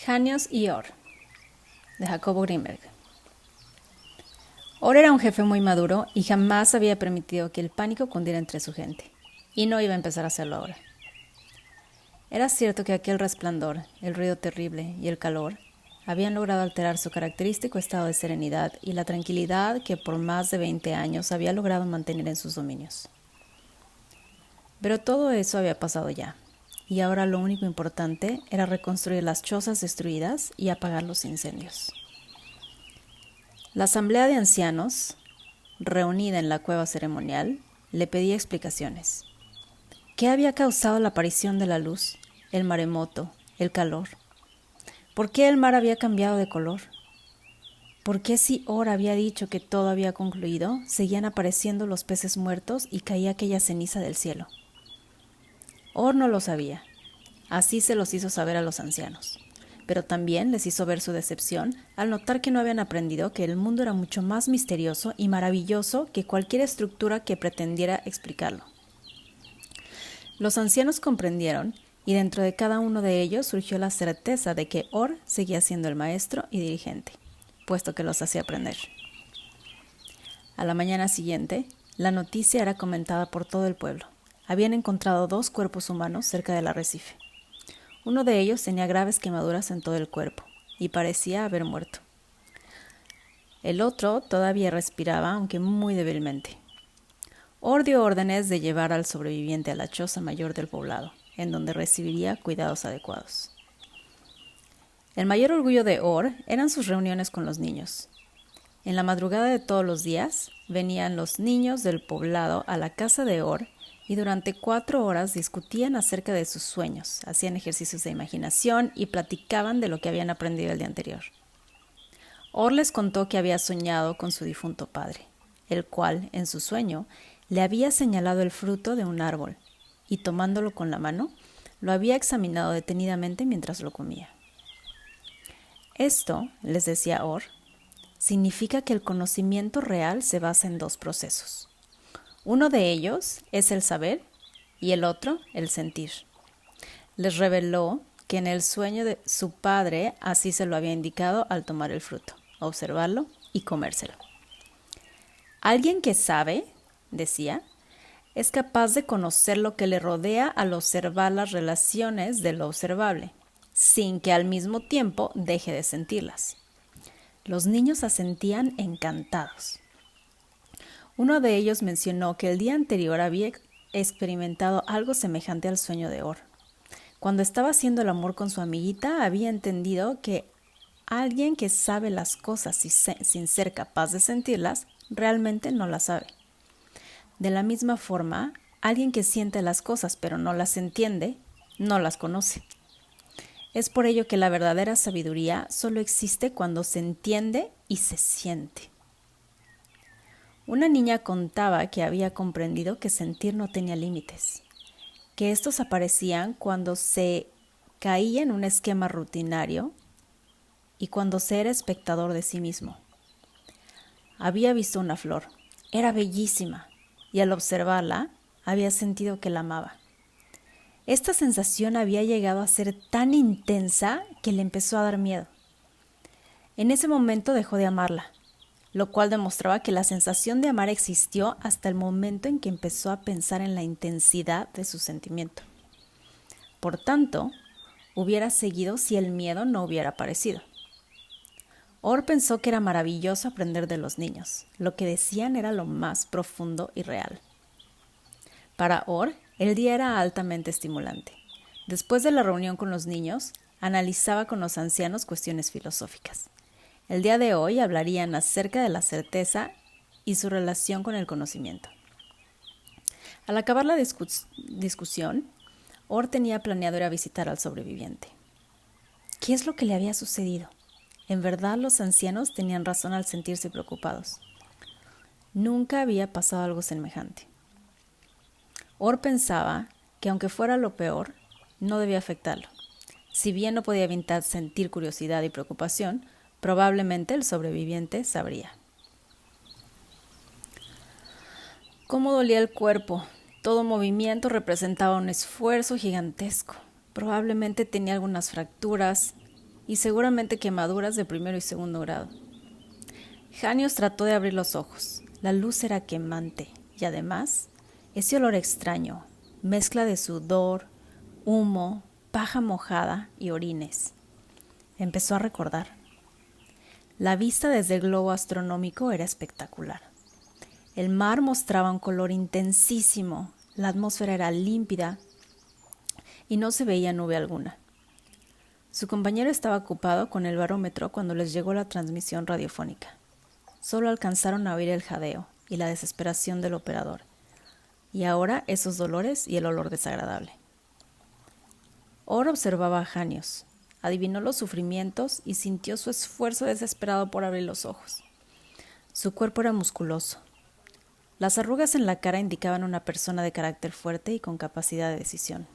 Janios y Or, de Jacobo Grinberg. Or era un jefe muy maduro y jamás había permitido que el pánico cundiera entre su gente, y no iba a empezar a hacerlo ahora. Era cierto que aquel resplandor, el ruido terrible y el calor habían logrado alterar su característico estado de serenidad y la tranquilidad que por más de 20 años había logrado mantener en sus dominios. Pero todo eso había pasado ya, y ahora lo único importante era reconstruir las chozas destruidas y apagar los incendios. La asamblea de ancianos, reunida en la cueva ceremonial, le pedía explicaciones. ¿Qué había causado la aparición de la luz, el maremoto, el calor? ¿Por qué el mar había cambiado de color? ¿Por qué si Or había dicho que todo había concluido, seguían apareciendo los peces muertos y caía aquella ceniza del cielo? Or no lo sabía. Así se los hizo saber a los ancianos. Pero también les hizo ver su decepción al notar que no habían aprendido que el mundo era mucho más misterioso y maravilloso que cualquier estructura que pretendiera explicarlo. Los ancianos comprendieron y dentro de cada uno de ellos surgió la certeza de que Or seguía siendo el maestro y dirigente, puesto que los hacía aprender. A la mañana siguiente, la noticia era comentada por todo el pueblo. Habían encontrado 2 cuerpos humanos cerca del arrecife. Uno de ellos tenía graves quemaduras en todo el cuerpo y parecía haber muerto. El otro todavía respiraba, aunque muy débilmente. Or dio órdenes de llevar al sobreviviente a la choza mayor del poblado, en donde recibiría cuidados adecuados. El mayor orgullo de Or eran sus reuniones con los niños. En la madrugada de todos los días, venían los niños del poblado a la casa de Or y durante 4 horas discutían acerca de sus sueños, hacían ejercicios de imaginación y platicaban de lo que habían aprendido el día anterior. Or les contó que había soñado con su difunto padre, el cual, en su sueño, le había señalado el fruto de un árbol y, tomándolo con la mano, lo había examinado detenidamente mientras lo comía. Esto, les decía Or, significa que el conocimiento real se basa en 2 procesos. Uno de ellos es el saber y el otro el sentir. Les reveló que en el sueño de su padre así se lo había indicado al tomar el fruto, observarlo y comérselo. Alguien que sabe, decía, es capaz de conocer lo que le rodea al observar las relaciones de lo observable, sin que al mismo tiempo deje de sentirlas. Los niños asentían encantados. Uno de ellos mencionó que el día anterior había experimentado algo semejante al sueño de Or. Cuando estaba haciendo el amor con su amiguita, había entendido que alguien que sabe las cosas sin ser capaz de sentirlas, realmente no las sabe. De la misma forma, alguien que siente las cosas pero no las entiende, no las conoce. Es por ello que la verdadera sabiduría solo existe cuando se entiende y se siente. Una niña contaba que había comprendido que sentir no tenía límites, que estos aparecían cuando se caía en un esquema rutinario y cuando se era espectador de sí mismo. Había visto una flor, era bellísima, y al observarla había sentido que la amaba. Esta sensación había llegado a ser tan intensa que le empezó a dar miedo. En ese momento dejó de amarla, lo cual demostraba que la sensación de amar existió hasta el momento en que empezó a pensar en la intensidad de su sentimiento. Por tanto, hubiera seguido si el miedo no hubiera aparecido. Or pensó que era maravilloso aprender de los niños. Lo que decían era lo más profundo y real. Para Or, el día era altamente estimulante. Después de la reunión con los niños, analizaba con los ancianos cuestiones filosóficas. El día de hoy hablarían acerca de la certeza y su relación con el conocimiento. Al acabar la discusión, Or tenía planeado ir a visitar al sobreviviente. ¿Qué es lo que le había sucedido? En verdad, los ancianos tenían razón al sentirse preocupados. Nunca había pasado algo semejante. Or pensaba que aunque fuera lo peor, no debía afectarlo. Si bien no podía evitar sentir curiosidad y preocupación, probablemente el sobreviviente sabría. Cómo dolía el cuerpo. Todo movimiento representaba un esfuerzo gigantesco. Probablemente tenía algunas fracturas. y seguramente quemaduras de primero y segundo grado. Janius trató de abrir los ojos. La luz era quemante y además ese olor extraño, mezcla de sudor, humo, paja mojada y orines. Empezó a recordar. La vista desde el globo astronómico era espectacular. El mar mostraba un color intensísimo, la atmósfera era límpida y no se veía nube alguna. Su compañero estaba ocupado con el barómetro cuando les llegó la transmisión radiofónica. Solo alcanzaron a oír el jadeo y la desesperación del operador, y ahora esos dolores y el olor desagradable. Orr observaba a Janius, adivinó los sufrimientos y sintió su esfuerzo desesperado por abrir los ojos. Su cuerpo era musculoso. Las arrugas en la cara indicaban una persona de carácter fuerte y con capacidad de decisión.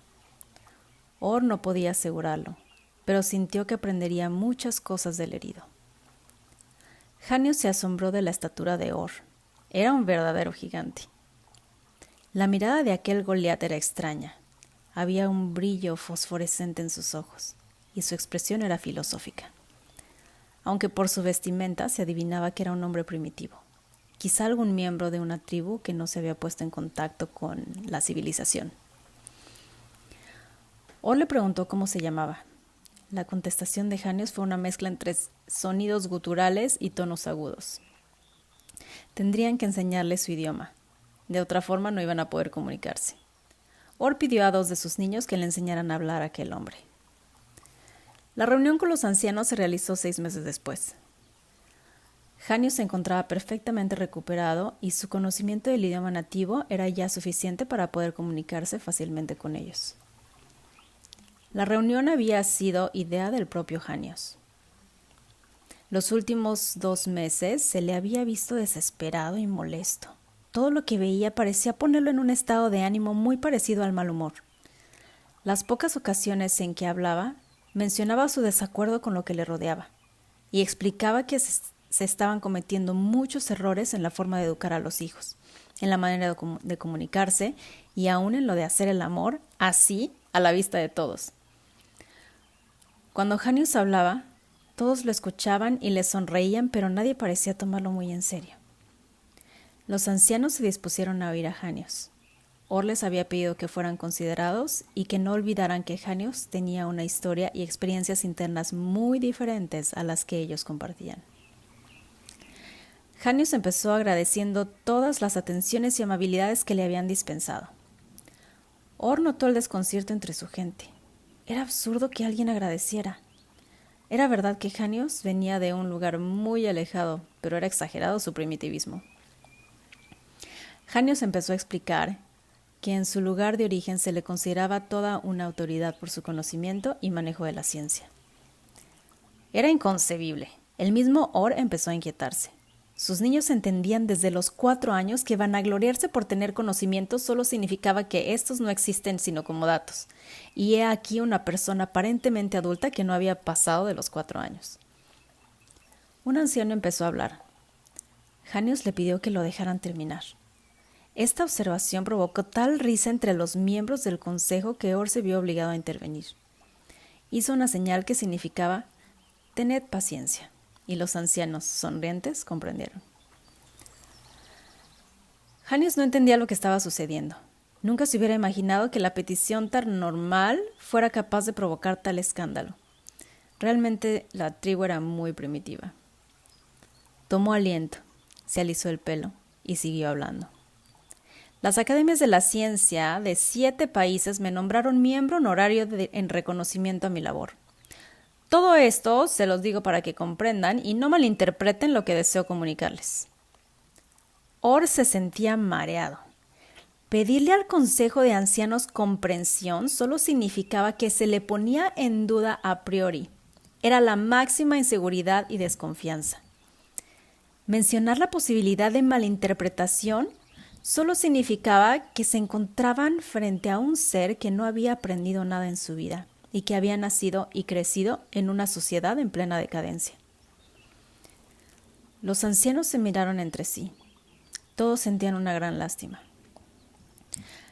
Orr no podía asegurarlo, pero sintió que aprendería muchas cosas del herido. Janius se asombró de la estatura de Orr. Era un verdadero gigante. La mirada de aquel Goliat era extraña. Había un brillo fosforescente en sus ojos, y su expresión era filosófica. Aunque por su vestimenta se adivinaba que era un hombre primitivo. Quizá algún miembro de una tribu que no se había puesto en contacto con la civilización. Orr le preguntó cómo se llamaba. La contestación de Janius fue una mezcla entre sonidos guturales y tonos agudos. Tendrían que enseñarle su idioma. De otra forma no iban a poder comunicarse. Orr pidió a 2 de sus niños que le enseñaran a hablar a aquel hombre. La reunión con los ancianos se realizó 6 meses después. Janius se encontraba perfectamente recuperado y su conocimiento del idioma nativo era ya suficiente para poder comunicarse fácilmente con ellos. La reunión había sido idea del propio Janius. Los últimos 2 meses se le había visto desesperado y molesto. Todo lo que veía parecía ponerlo en un estado de ánimo muy parecido al mal humor. Las pocas ocasiones en que hablaba, mencionaba su desacuerdo con lo que le rodeaba y explicaba que se estaban cometiendo muchos errores en la forma de educar a los hijos, en la manera de comunicarse y aún en lo de hacer el amor, así a la vista de todos. Cuando Janius hablaba, todos lo escuchaban y le sonreían, pero nadie parecía tomarlo muy en serio. Los ancianos se dispusieron a oír a Janius. Orr les había pedido que fueran considerados y que no olvidaran que Janius tenía una historia y experiencias internas muy diferentes a las que ellos compartían. Janius empezó agradeciendo todas las atenciones y amabilidades que le habían dispensado. Orr notó el desconcierto entre su gente. Era absurdo que alguien agradeciera. Era verdad que Janius venía de un lugar muy alejado, pero era exagerado su primitivismo. Janius empezó a explicar que en su lugar de origen se le consideraba toda una autoridad por su conocimiento y manejo de la ciencia. Era inconcebible. El mismo Orr empezó a inquietarse. Sus niños entendían desde los 4 años que vanagloriarse por tener conocimientos solo significaba que estos no existen sino como datos. Y he aquí una persona aparentemente adulta que no había pasado de los 4 años. Un anciano empezó a hablar. Janius le pidió que lo dejaran terminar. Esta observación provocó tal risa entre los miembros del consejo que Orr se vio obligado a intervenir. Hizo una señal que significaba «tened paciencia». Y los ancianos, sonrientes, comprendieron. Janius no entendía lo que estaba sucediendo. Nunca se hubiera imaginado que la petición tan normal fuera capaz de provocar tal escándalo. Realmente la tribu era muy primitiva. Tomó aliento, se alisó el pelo y siguió hablando. Las academias de la ciencia de 7 países me nombraron miembro honorario en reconocimiento a mi labor. Todo esto se los digo para que comprendan y no malinterpreten lo que deseo comunicarles. Orr se sentía mareado. Pedirle al Consejo de Ancianos comprensión solo significaba que se le ponía en duda a priori. Era la máxima inseguridad y desconfianza. Mencionar la posibilidad de malinterpretación solo significaba que se encontraban frente a un ser que no había aprendido nada en su vida y que había nacido y crecido en una sociedad en plena decadencia. Los ancianos se miraron entre sí. Todos sentían una gran lástima.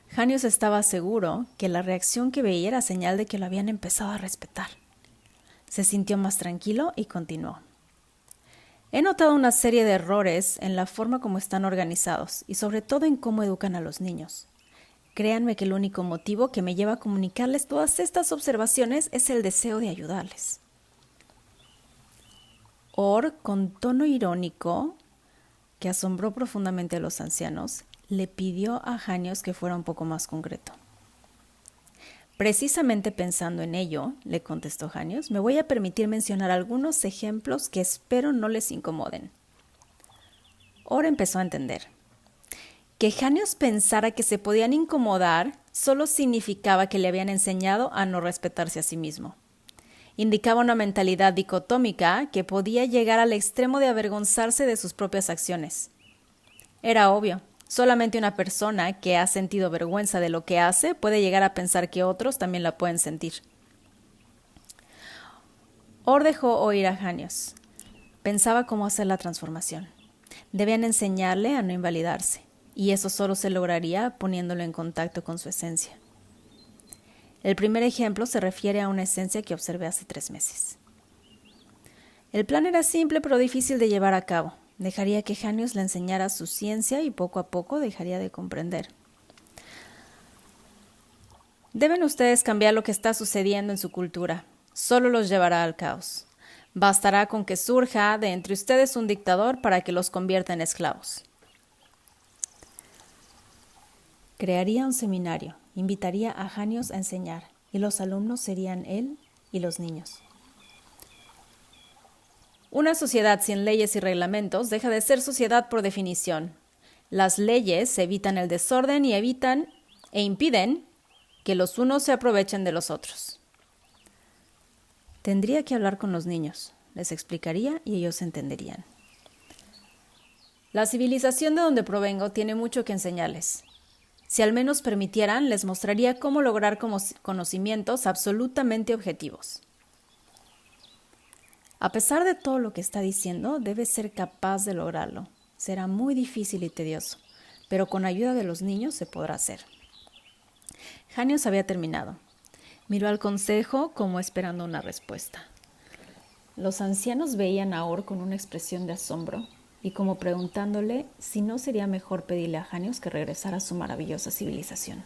Janius estaba seguro que la reacción que veía era señal de que lo habían empezado a respetar. Se sintió más tranquilo y continuó. He notado una serie de errores en la forma como están organizados y sobre todo en cómo educan a los niños. Créanme que el único motivo que me lleva a comunicarles todas estas observaciones es el deseo de ayudarles. Or, con tono irónico, que asombró profundamente a los ancianos, le pidió a Janios que fuera un poco más concreto. Precisamente pensando en ello, le contestó Janios, me voy a permitir mencionar algunos ejemplos que espero no les incomoden. Or empezó a entender. Que Janios pensara que se podían incomodar solo significaba que le habían enseñado a no respetarse a sí mismo. Indicaba una mentalidad dicotómica que podía llegar al extremo de avergonzarse de sus propias acciones. Era obvio. Solamente una persona que ha sentido vergüenza de lo que hace puede llegar a pensar que otros también la pueden sentir. Or dejó oír a Janios. Pensaba cómo hacer la transformación. Debían enseñarle a no invalidarse, y eso solo se lograría poniéndolo en contacto con su esencia. El primer ejemplo se refiere a una esencia que observé hace 3 meses. El plan era simple pero difícil de llevar a cabo. Dejaría que Janios le enseñara su ciencia y poco a poco dejaría de comprender. Deben ustedes cambiar lo que está sucediendo en su cultura. Solo los llevará al caos. Bastará con que surja de entre ustedes un dictador para que los convierta en esclavos. Crearía un seminario, invitaría a Janios a enseñar, y los alumnos serían él y los niños. Una sociedad sin leyes y reglamentos deja de ser sociedad por definición. Las leyes evitan el desorden y evitan e impiden que los unos se aprovechen de los otros. Tendría que hablar con los niños, les explicaría y ellos entenderían. La civilización de donde provengo tiene mucho que enseñarles. Si al menos permitieran, les mostraría cómo lograr conocimientos absolutamente objetivos. A pesar de todo lo que está diciendo, debe ser capaz de lograrlo. Será muy difícil y tedioso, pero con ayuda de los niños se podrá hacer. Janios había terminado. Miró al consejo como esperando una respuesta. Los ancianos veían a Or con una expresión de asombro y como preguntándole si no sería mejor pedirle a Janios que regresara a su maravillosa civilización.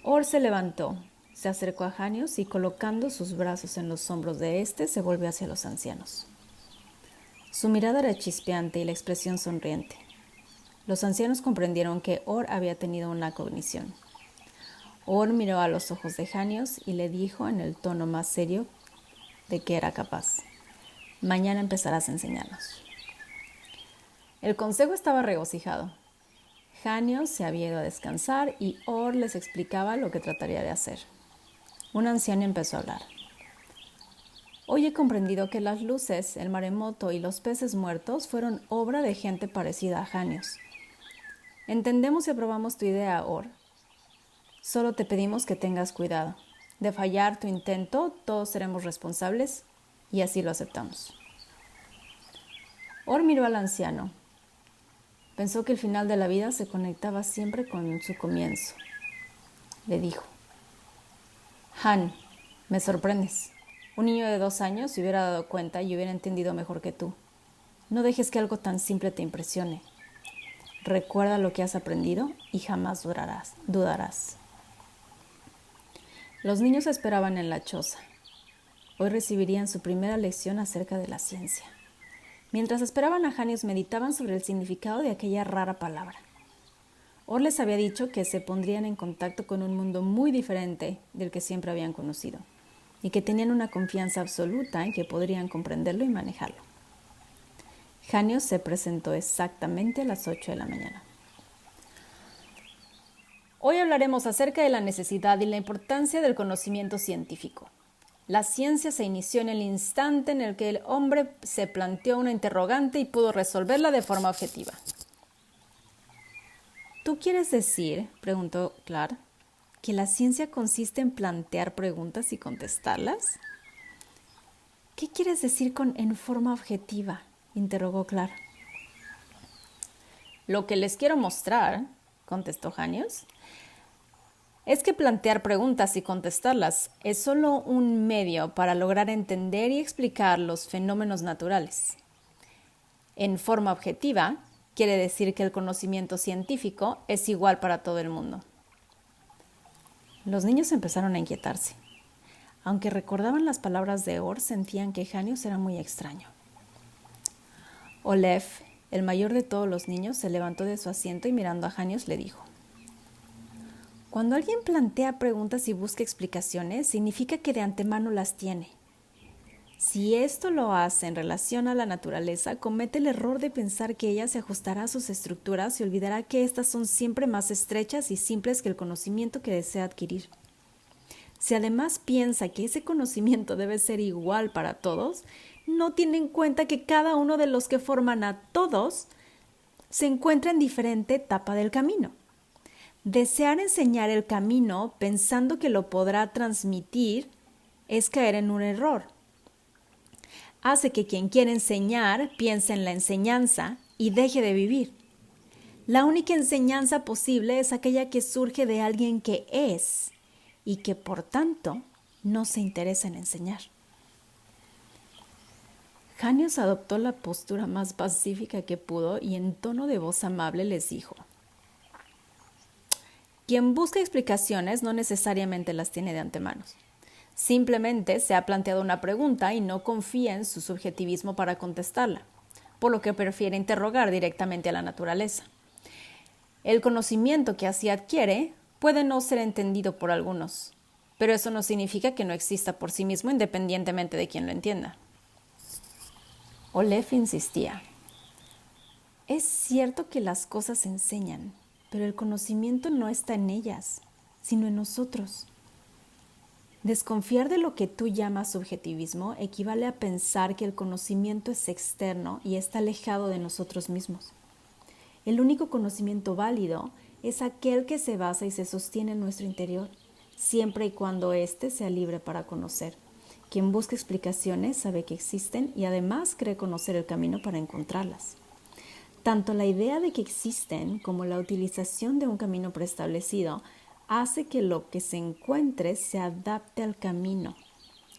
Or se levantó. Se acercó a Janios y colocando sus brazos en los hombros de éste, se volvió hacia los ancianos. Su mirada era chispeante y la expresión sonriente. Los ancianos comprendieron que Or había tenido una cognición. Or miró a los ojos de Janios y le dijo en el tono más serio de que era capaz: mañana empezarás a enseñarnos. El consejo estaba regocijado. Janios se había ido a descansar y Or les explicaba lo que trataría de hacer. Un anciano empezó a hablar. Hoy he comprendido que las luces, el maremoto y los peces muertos fueron obra de gente parecida a Janios. Entendemos y aprobamos tu idea, Or. Solo te pedimos que tengas cuidado. De fallar tu intento, todos seremos responsables y así lo aceptamos. Or miró al anciano. Pensó que el final de la vida se conectaba siempre con su comienzo. Le dijo: Han, me sorprendes. Un niño de 2 años se hubiera dado cuenta y hubiera entendido mejor que tú. No dejes que algo tan simple te impresione. Recuerda lo que has aprendido y jamás dudarás. Los niños esperaban en la choza. Hoy recibirían su primera lección acerca de la ciencia. Mientras esperaban a Janios, meditaban sobre el significado de aquella rara palabra. Or les había dicho que se pondrían en contacto con un mundo muy diferente del que siempre habían conocido y que tenían una confianza absoluta en que podrían comprenderlo y manejarlo. Janios se presentó exactamente a las 8 de la mañana. Hoy hablaremos acerca de la necesidad y la importancia del conocimiento científico. La ciencia se inició en el instante en el que el hombre se planteó una interrogante y pudo resolverla de forma objetiva. ¿Tú quieres decir, preguntó Clark, que la ciencia consiste en plantear preguntas y contestarlas? ¿Qué quieres decir con en forma objetiva?, interrogó Clark. Lo que les quiero mostrar, contestó Janios, es que plantear preguntas y contestarlas es solo un medio para lograr entender y explicar los fenómenos naturales. En forma objetiva, quiere decir que el conocimiento científico es igual para todo el mundo. Los niños empezaron a inquietarse. Aunque recordaban las palabras de Or, sentían que Janius era muy extraño. Olev, el mayor de todos los niños, se levantó de su asiento y mirando a Janius le dijo: Cuando alguien plantea preguntas y busca explicaciones, significa que de antemano las tiene. Si esto lo hace en relación a la naturaleza, comete el error de pensar que ella se ajustará a sus estructuras y olvidará que éstas son siempre más estrechas y simples que el conocimiento que desea adquirir. Si además piensa que ese conocimiento debe ser igual para todos, no tiene en cuenta que cada uno de los que forman a todos se encuentra en diferente etapa del camino. Desear enseñar el camino pensando que lo podrá transmitir es caer en un error. Hace que quien quiere enseñar piense en la enseñanza y deje de vivir. La única enseñanza posible es aquella que surge de alguien que es y que por tanto no se interesa en enseñar. Janius adoptó la postura más pacífica que pudo y en tono de voz amable les dijo: Quien busca explicaciones no necesariamente las tiene de antemano. Simplemente se ha planteado una pregunta y no confía en su subjetivismo para contestarla, por lo que prefiere interrogar directamente a la naturaleza. El conocimiento que así adquiere puede no ser entendido por algunos, pero eso no significa que no exista por sí mismo independientemente de quien lo entienda. Olev insistía: Es cierto que las cosas se enseñan, pero el conocimiento no está en ellas, sino en nosotros. Desconfiar de lo que tú llamas subjetivismo equivale a pensar que el conocimiento es externo y está alejado de nosotros mismos. El único conocimiento válido es aquel que se basa y se sostiene en nuestro interior, siempre y cuando éste sea libre para conocer. Quien busca explicaciones sabe que existen y además cree conocer el camino para encontrarlas. Tanto la idea de que existen como la utilización de un camino preestablecido hace que lo que se encuentre se adapte al camino,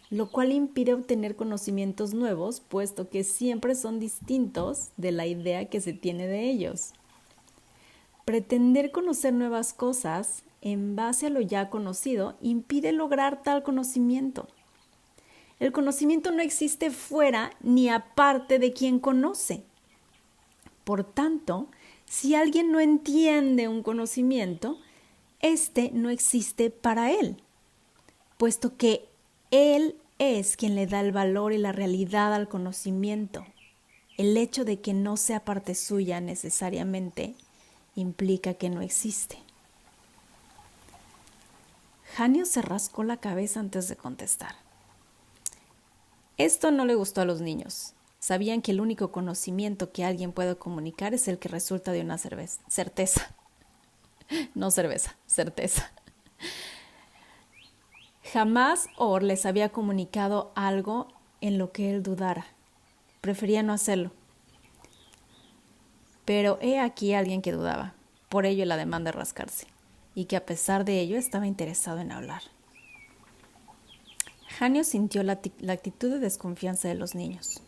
lo cual impide obtener conocimientos nuevos, puesto que siempre son distintos de la idea que se tiene de ellos. Pretender conocer nuevas cosas en base a lo ya conocido impide lograr tal conocimiento. El conocimiento no existe fuera ni aparte de quien conoce. Por tanto, si alguien no entiende un conocimiento, este no existe para él, puesto que él es quien le da el valor y la realidad al conocimiento. El hecho de que no sea parte suya necesariamente implica que no existe. Janius se rascó la cabeza antes de contestar. Esto no le gustó a los niños. Sabían que el único conocimiento que alguien puede comunicar es el que resulta de una certeza. No cerveza, certeza. Jamás Or les había comunicado algo en lo que él dudara. Prefería no hacerlo. Pero he aquí alguien que dudaba, por ello el ademán de rascarse, y que a pesar de ello estaba interesado en hablar. Janius sintió la actitud de desconfianza de los niños.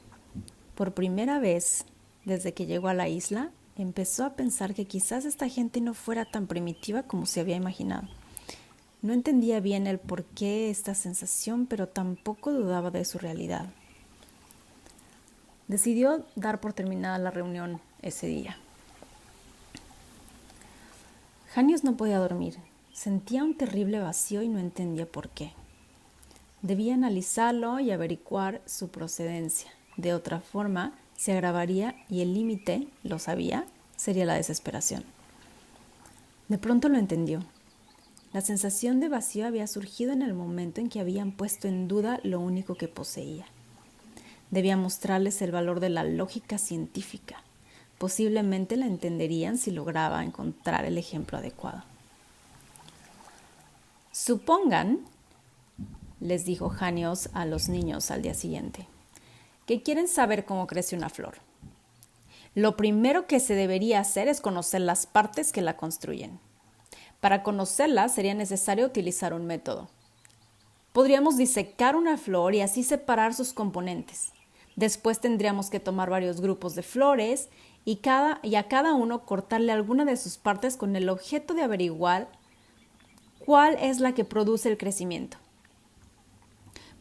Por primera vez, desde que llegó a la isla, empezó a pensar que quizás esta gente no fuera tan primitiva como se había imaginado. No entendía bien el porqué de esta sensación, pero tampoco dudaba de su realidad. Decidió dar por terminada la reunión ese día. Janius no podía dormir. Sentía un terrible vacío y no entendía por qué. Debía analizarlo y averiguar su procedencia. De otra forma, se agravaría y el límite, lo sabía, sería la desesperación. De pronto lo entendió. La sensación de vacío había surgido en el momento en que habían puesto en duda lo único que poseía. Debía mostrarles el valor de la lógica científica. Posiblemente la entenderían si lograba encontrar el ejemplo adecuado. Supongan, les dijo Janius a los niños al día siguiente, que quieren saber cómo crece una flor. Lo primero que se debería hacer es conocer las partes que la construyen. Para conocerla sería necesario utilizar un método. Podríamos disecar una flor y así separar sus componentes. Después tendríamos que tomar varios grupos de flores y a cada uno cortarle alguna de sus partes con el objeto de averiguar cuál es la que produce el crecimiento.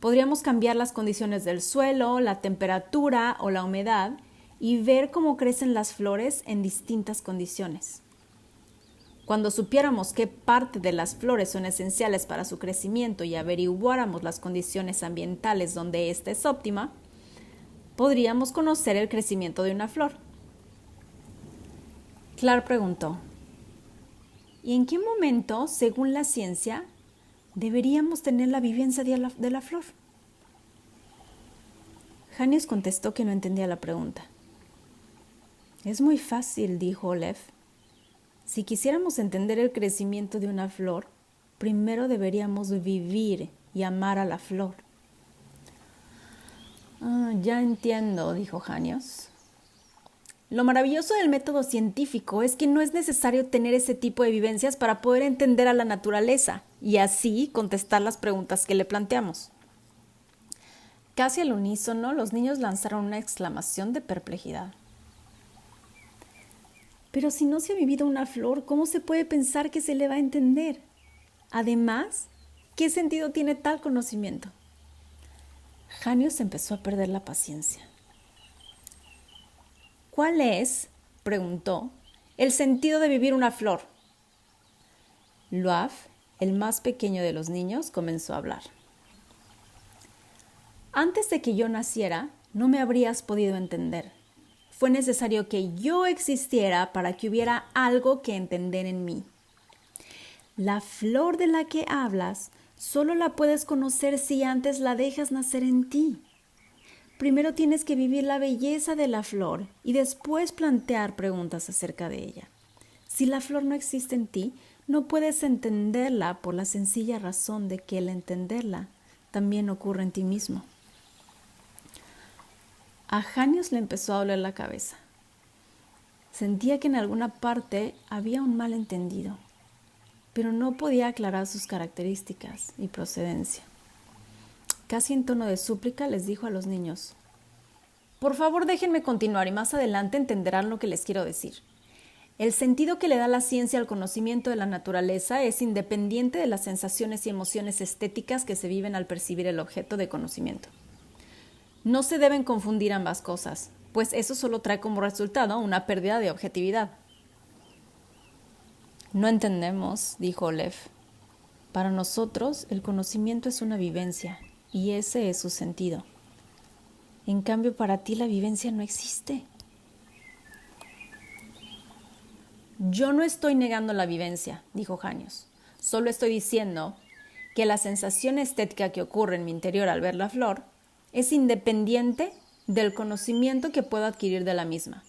Podríamos cambiar las condiciones del suelo, la temperatura o la humedad y ver cómo crecen las flores en distintas condiciones. Cuando supiéramos qué parte de las flores son esenciales para su crecimiento y averiguáramos las condiciones ambientales donde ésta es óptima, podríamos conocer el crecimiento de una flor. Clark preguntó, ¿y en qué momento, según la ciencia, deberíamos tener la vivencia de la flor? Janius contestó que no entendía la pregunta. Es muy fácil, dijo Olef. Si quisiéramos entender el crecimiento de una flor, primero deberíamos vivir y amar a la flor. Ya entiendo, dijo Janius. Lo maravilloso del método científico es que no es necesario tener ese tipo de vivencias para poder entender a la naturaleza y así contestar las preguntas que le planteamos. Casi al unísono, los niños lanzaron una exclamación de perplejidad. Pero si no se ha vivido una flor, ¿cómo se puede pensar que se le va a entender? Además, ¿qué sentido tiene tal conocimiento? Janius empezó a perder la paciencia. ¿Cuál es, preguntó, el sentido de vivir una flor? Loaf, el más pequeño de los niños, comenzó a hablar. Antes de que yo naciera, no me habrías podido entender. Fue necesario que yo existiera para que hubiera algo que entender en mí. La flor de la que hablas solo la puedes conocer si antes la dejas nacer en ti. Primero tienes que vivir la belleza de la flor y después plantear preguntas acerca de ella. Si la flor no existe en ti, no puedes entenderla por la sencilla razón de que el entenderla también ocurre en ti mismo. A Janius le empezó a doler la cabeza. Sentía que en alguna parte había un malentendido, pero no podía aclarar sus características y procedencia. Casi en tono de súplica les dijo a los niños, por favor déjenme continuar y más adelante entenderán lo que les quiero decir. El sentido que le da la ciencia al conocimiento de la naturaleza es independiente de las sensaciones y emociones estéticas que se viven al percibir el objeto de conocimiento. No se deben confundir ambas cosas, pues eso solo trae como resultado una pérdida de objetividad. No entendemos, dijo Olef. Para nosotros, el conocimiento es una vivencia, y ese es su sentido. En cambio, para ti la vivencia no existe. Yo no estoy negando la vivencia, dijo Janius. Solo estoy diciendo que la sensación estética que ocurre en mi interior al ver la flor es independiente del conocimiento que puedo adquirir de la misma.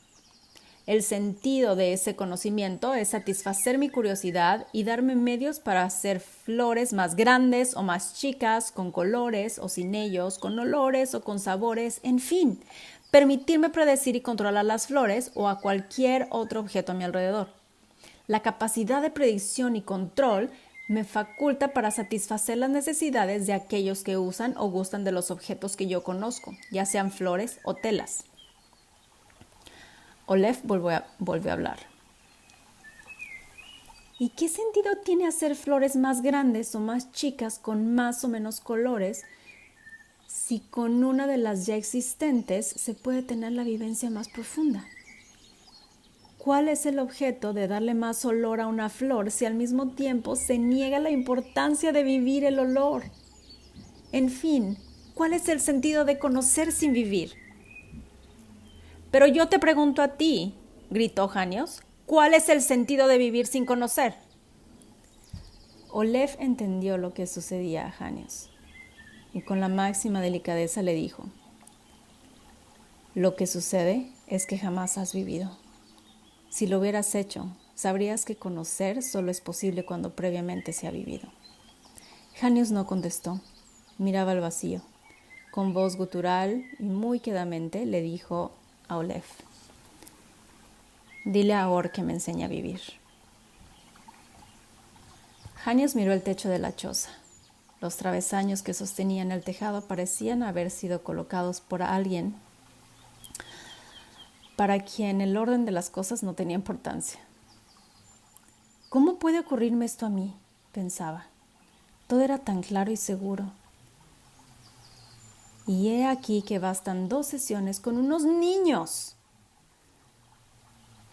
El sentido de ese conocimiento es satisfacer mi curiosidad y darme medios para hacer flores más grandes o más chicas, con colores o sin ellos, con olores o con sabores, en fin, permitirme predecir y controlar las flores o a cualquier otro objeto a mi alrededor. La capacidad de predicción y control me faculta para satisfacer las necesidades de aquellos que usan o gustan de los objetos que yo conozco, ya sean flores o telas. Olef volvió a hablar. ¿Y qué sentido tiene hacer flores más grandes o más chicas con más o menos colores si con una de las ya existentes se puede tener la vivencia más profunda? ¿Cuál es el objeto de darle más olor a una flor si al mismo tiempo se niega la importancia de vivir el olor? En fin, ¿cuál es el sentido de conocer sin vivir? Pero yo te pregunto a ti, gritó Janius, ¿cuál es el sentido de vivir sin conocer? Olef entendió lo que sucedía a Janius y con la máxima delicadeza le dijo, lo que sucede es que jamás has vivido. Si lo hubieras hecho, sabrías que conocer solo es posible cuando previamente se ha vivido. Janius no contestó, miraba al vacío. Con voz gutural y muy quedamente le dijo a Olef, dile a Or que me enseñe a vivir. Janius miró el techo de la choza. Los travesaños que sostenían el tejado parecían haber sido colocados por alguien para quien el orden de las cosas no tenía importancia. ¿Cómo puede ocurrirme esto a mí?, pensaba. Todo era tan claro y seguro. Y he aquí que bastan 2 sesiones con unos niños.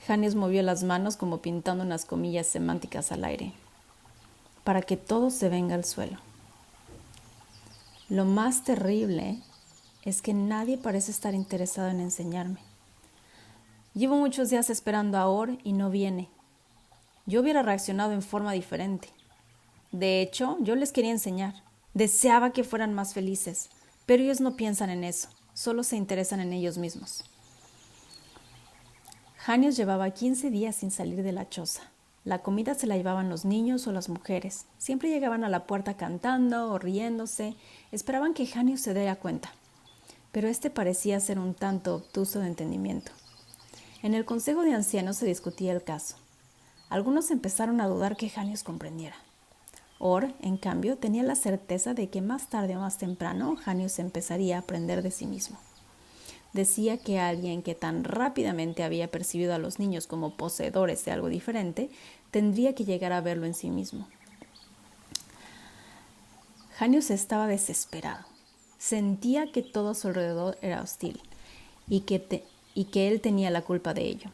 Janius movió las manos como pintando unas comillas semánticas al aire, para que todo se venga al suelo. Lo más terrible es que nadie parece estar interesado en enseñarme. Llevo muchos días esperando a Or y no viene. Yo hubiera reaccionado en forma diferente. De hecho, yo les quería enseñar. Deseaba que fueran más felices, pero ellos no piensan en eso, solo se interesan en ellos mismos. Janius llevaba 15 días sin salir de la choza. La comida se la llevaban los niños o las mujeres. Siempre llegaban a la puerta cantando o riéndose. Esperaban que Janius se diera cuenta. Pero este parecía ser un tanto obtuso de entendimiento. En el consejo de ancianos se discutía el caso. Algunos empezaron a dudar que Janius comprendiera. Or, en cambio, tenía la certeza de que más tarde o más temprano Janius empezaría a aprender de sí mismo. Decía que alguien que tan rápidamente había percibido a los niños como poseedores de algo diferente, tendría que llegar a verlo en sí mismo. Janius estaba desesperado. Sentía que todo a su alrededor era hostil y que él tenía la culpa de ello.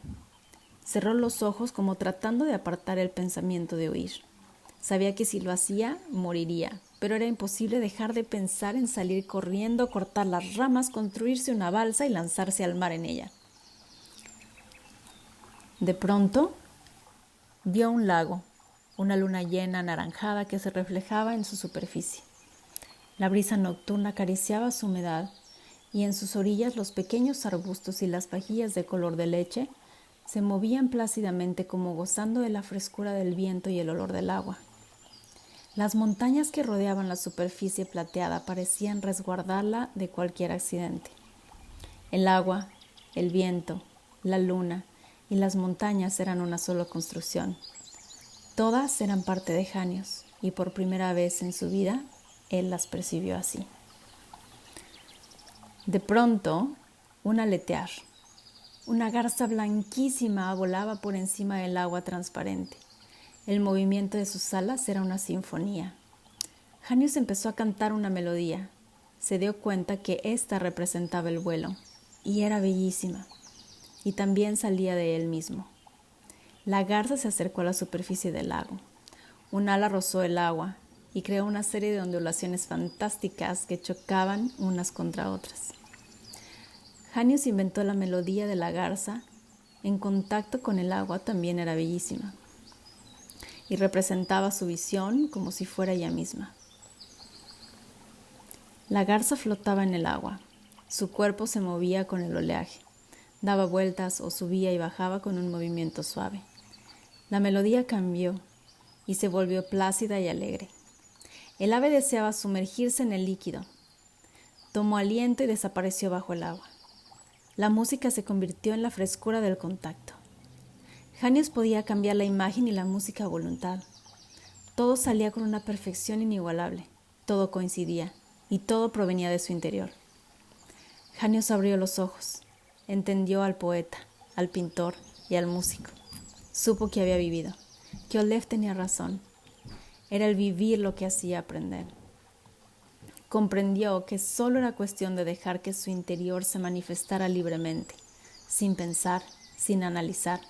Cerró los ojos como tratando de apartar el pensamiento de huir. Sabía que si lo hacía, moriría, pero era imposible dejar de pensar en salir corriendo, cortar las ramas, construirse una balsa y lanzarse al mar en ella. De pronto, vio un lago, una luna llena anaranjada que se reflejaba en su superficie. La brisa nocturna acariciaba su humedad y en sus orillas los pequeños arbustos y las vajillas de color de leche se movían plácidamente como gozando de la frescura del viento y el olor del agua. Las montañas que rodeaban la superficie plateada parecían resguardarla de cualquier accidente. El agua, el viento, la luna y las montañas eran una sola construcción. Todas eran parte de Janius y por primera vez en su vida él las percibió así. De pronto, un aletear. Una garza blanquísima volaba por encima del agua transparente. El movimiento de sus alas era una sinfonía. Janius empezó a cantar una melodía. Se dio cuenta que ésta representaba el vuelo, y era bellísima, y también salía de él mismo. La garza se acercó a la superficie del lago. Un ala rozó el agua y creó una serie de ondulaciones fantásticas que chocaban unas contra otras. Janius inventó la melodía de la garza. En contacto con el agua también era bellísima y representaba su visión como si fuera ella misma. La garza flotaba en el agua. Su cuerpo se movía con el oleaje. Daba vueltas o subía y bajaba con un movimiento suave. La melodía cambió y se volvió plácida y alegre. El ave deseaba sumergirse en el líquido. Tomó aliento y desapareció bajo el agua. La música se convirtió en la frescura del contacto. Janius podía cambiar la imagen y la música a voluntad. Todo salía con una perfección inigualable. Todo coincidía y todo provenía de su interior. Janius abrió los ojos. Entendió al poeta, al pintor y al músico. Supo que había vivido, que Olev tenía razón. Era el vivir lo que hacía aprender. Comprendió que solo era cuestión de dejar que su interior se manifestara libremente, sin pensar, sin analizar.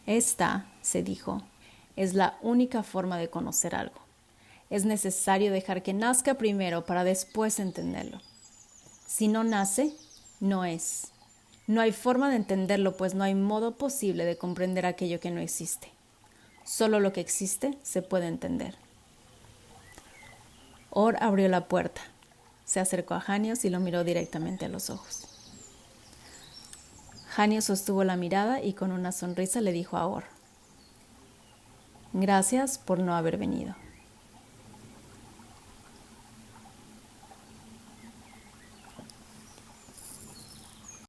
Esta, se dijo, es la única forma de conocer algo. Es necesario dejar que nazca primero para después entenderlo. Si no nace, no es. No hay forma de entenderlo, pues no hay modo posible de comprender aquello que no existe. Solo lo que existe se puede entender. Or abrió la puerta, se acercó a Janius y lo miró directamente a los ojos. Janius sostuvo la mirada y con una sonrisa le dijo a Or: «Gracias por no haber venido».